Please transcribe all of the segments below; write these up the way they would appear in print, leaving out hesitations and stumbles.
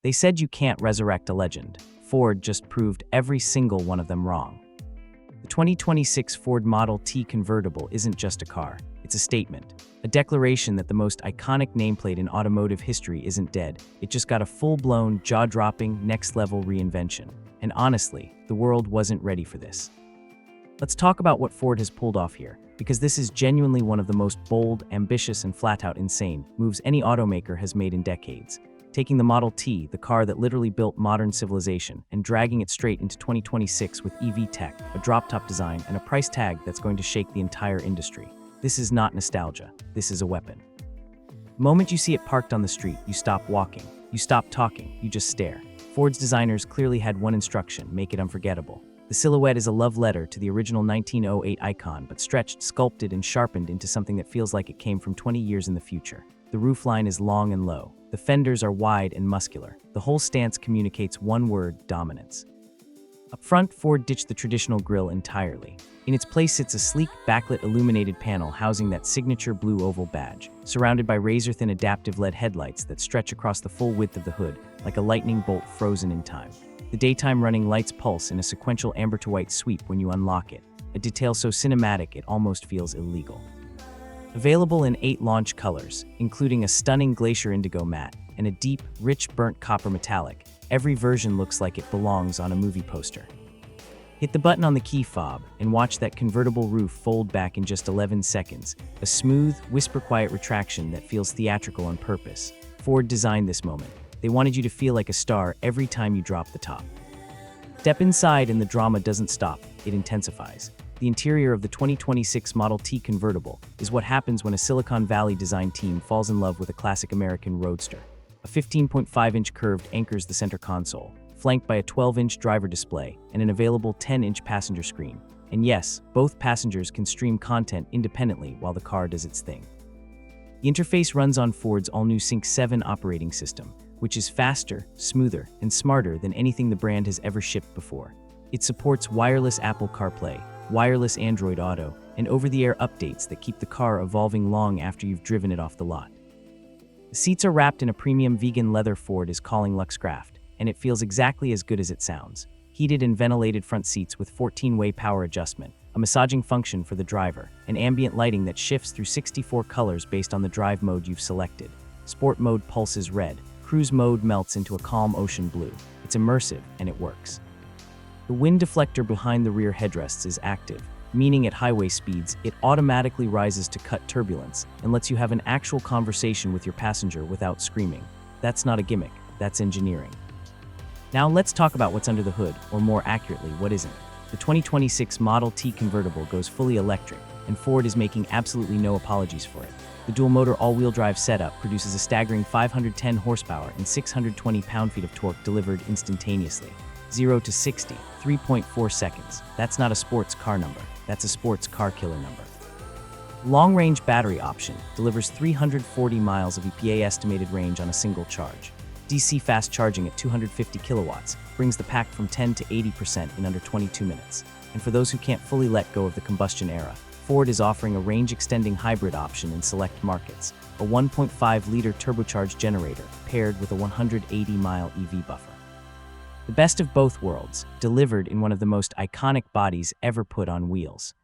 They said you can't resurrect a legend. Ford just proved every single one of them wrong. The 2026 Ford Model T Convertible isn't just a car, it's a statement. A declaration that the most iconic nameplate in automotive history isn't dead, it just got a full-blown, jaw-dropping, next-level reinvention. And honestly, the world wasn't ready for this. Let's talk about what Ford has pulled off here, because this is genuinely one of the most bold, ambitious, and flat-out insane moves any automaker has made in decades. Taking the Model T, the car that literally built modern civilization, and dragging it straight into 2026 with EV tech, a drop-top design, and a price tag that's going to shake the entire industry. This is not nostalgia, this is a weapon. The moment you see it parked on the street, you stop walking, you stop talking, you just stare. Ford's designers clearly had one instruction: make it unforgettable. The silhouette is a love letter to the original 1908 icon, but stretched, sculpted, and sharpened into something that feels like it came from 20 years in the future. The roofline is long and low. The fenders are wide and muscular. The whole stance communicates one word: dominance. Up front, Ford ditched the traditional grille entirely. In its place sits a sleek, backlit illuminated panel housing that signature blue oval badge, surrounded by razor-thin adaptive LED headlights that stretch across the full width of the hood, like a lightning bolt frozen in time. The daytime running lights pulse in a sequential amber-to-white sweep when you unlock it, a detail so cinematic it almost feels illegal. Available in 8 launch colors, including a stunning glacier indigo matte and a deep, rich burnt copper metallic, every version looks like it belongs on a movie poster. Hit the button on the key fob and watch that convertible roof fold back in just 11 seconds, a smooth, whisper-quiet retraction that feels theatrical on purpose. Ford designed this moment. They wanted you to feel like a star every time you drop the top. Step inside and the drama doesn't stop, it intensifies. The interior of the 2026 Model T Convertible is what happens when a Silicon Valley design team falls in love with a classic American roadster. A 15.5-inch curved anchors the center console, flanked by a 12-inch driver display and an available 10-inch passenger screen. And yes, both passengers can stream content independently while the car does its thing. The interface runs on Ford's all-new Sync 7 operating system, which is faster, smoother, and smarter than anything the brand has ever shipped before. It supports wireless Apple CarPlay, wireless Android Auto, and over-the-air updates that keep the car evolving long after you've driven it off the lot. The seats are wrapped in a premium vegan leather Ford is calling Luxcraft, and it feels exactly as good as it sounds. Heated and ventilated front seats with 14-way power adjustment, a massaging function for the driver, and ambient lighting that shifts through 64 colors based on the drive mode you've selected. Sport mode pulses red, cruise mode melts into a calm ocean blue. It's immersive, and it works. The wind deflector behind the rear headrests is active, meaning at highway speeds, it automatically rises to cut turbulence and lets you have an actual conversation with your passenger without screaming. That's not a gimmick, that's engineering. Now let's talk about what's under the hood, or more accurately, what isn't. The 2026 Model T Convertible goes fully electric, and Ford is making absolutely no apologies for it. The dual-motor all-wheel drive setup produces a staggering 510 horsepower and 620 pound-feet of torque delivered instantaneously. 0 to 60, 3.4 seconds. That's not a sports car number, that's a sports car killer number. Long-range battery option delivers 340 miles of EPA estimated range on a single charge. DC fast charging at 250 kilowatts brings the pack from 10 to 80% in under 22 minutes. And for those who can't fully let go of the combustion era, Ford is offering a range-extending hybrid option in select markets, a 1.5-liter turbocharged generator paired with a 180-mile EV buffer. The best of both worlds, delivered in one of the most iconic bodies ever put on wheels.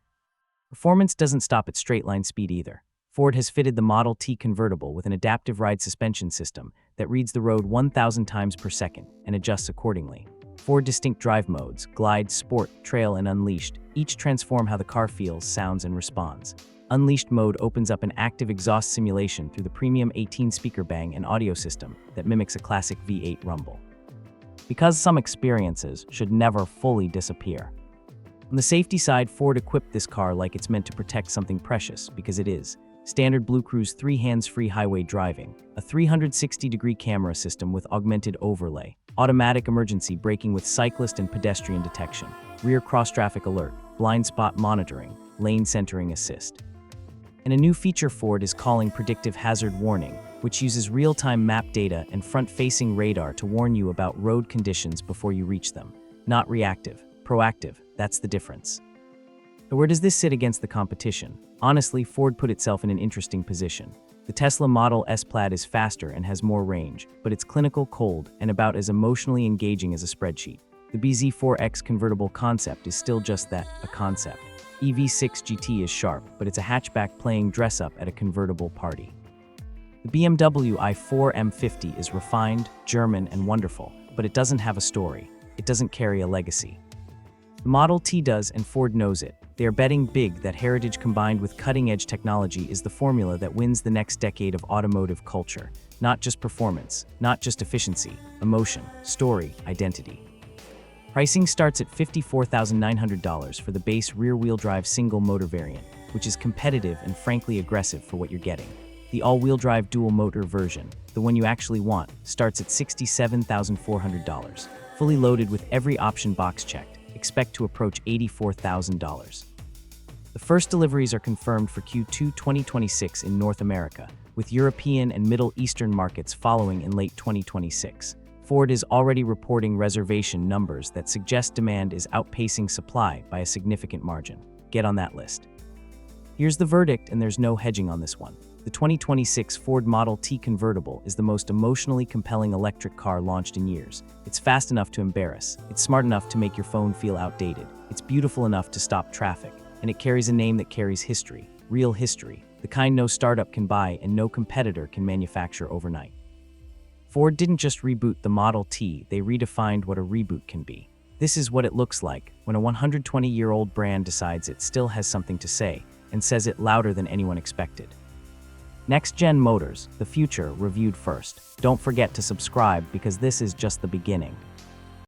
Performance doesn't stop at straight-line speed either. Ford has fitted the Model T Convertible with an adaptive ride suspension system that reads the road 1,000 times per second and adjusts accordingly. 4 distinct drive modes, Glide, Sport, Trail, and Unleashed, each transform how the car feels, sounds, and responds. Unleashed mode opens up an active exhaust simulation through the premium 18-speaker bang and audio system that mimics a classic V8 rumble. Because some experiences should never fully disappear. On the safety side, Ford equipped this car like it's meant to protect something precious, because it is. Standard BlueCruise 3 hands-free highway driving, a 360-degree camera system with augmented overlay, automatic emergency braking with cyclist and pedestrian detection, rear cross-traffic alert, blind spot monitoring, lane centering assist. And a new feature Ford is calling Predictive Hazard Warning, which uses real-time map data and front-facing radar to warn you about road conditions before you reach them. Not reactive, proactive, that's the difference. So where does this sit against the competition? Honestly, Ford put itself in an interesting position. The Tesla Model S Plaid is faster and has more range, but it's clinical, cold, and about as emotionally engaging as a spreadsheet. The BZ4X convertible concept is still just that, a concept. EV6 GT is sharp, but it's a hatchback playing dress-up at a convertible party. The BMW i4 M50 is refined, German, and wonderful, but it doesn't have a story. It doesn't carry a legacy. The Model T does, and Ford knows it. They are betting big that heritage combined with cutting-edge technology is the formula that wins the next decade of automotive culture. Not just performance, not just efficiency, emotion, story, identity. Pricing starts at $54,900 for the base rear-wheel drive single-motor variant, which is competitive and frankly aggressive for what you're getting. The all-wheel drive dual-motor version, the one you actually want, starts at $67,400. Fully loaded with every option box checked, expect to approach $84,000. The first deliveries are confirmed for Q2 2026 in North America, with European and Middle Eastern markets following in late 2026. Ford is already reporting reservation numbers that suggest demand is outpacing supply by a significant margin. Get on that list. Here's the verdict, and there's no hedging on this one. The 2026 Ford Model T Convertible is the most emotionally compelling electric car launched in years. It's fast enough to embarrass. It's smart enough to make your phone feel outdated. It's beautiful enough to stop traffic. And it carries a name that carries history, real history, the kind no startup can buy and no competitor can manufacture overnight. Ford didn't just reboot the Model T, they redefined what a reboot can be. This is what it looks like when a 120-year-old brand decides it still has something to say and says it louder than anyone expected. Next-gen motors, the future, reviewed first. Don't forget to subscribe because this is just the beginning.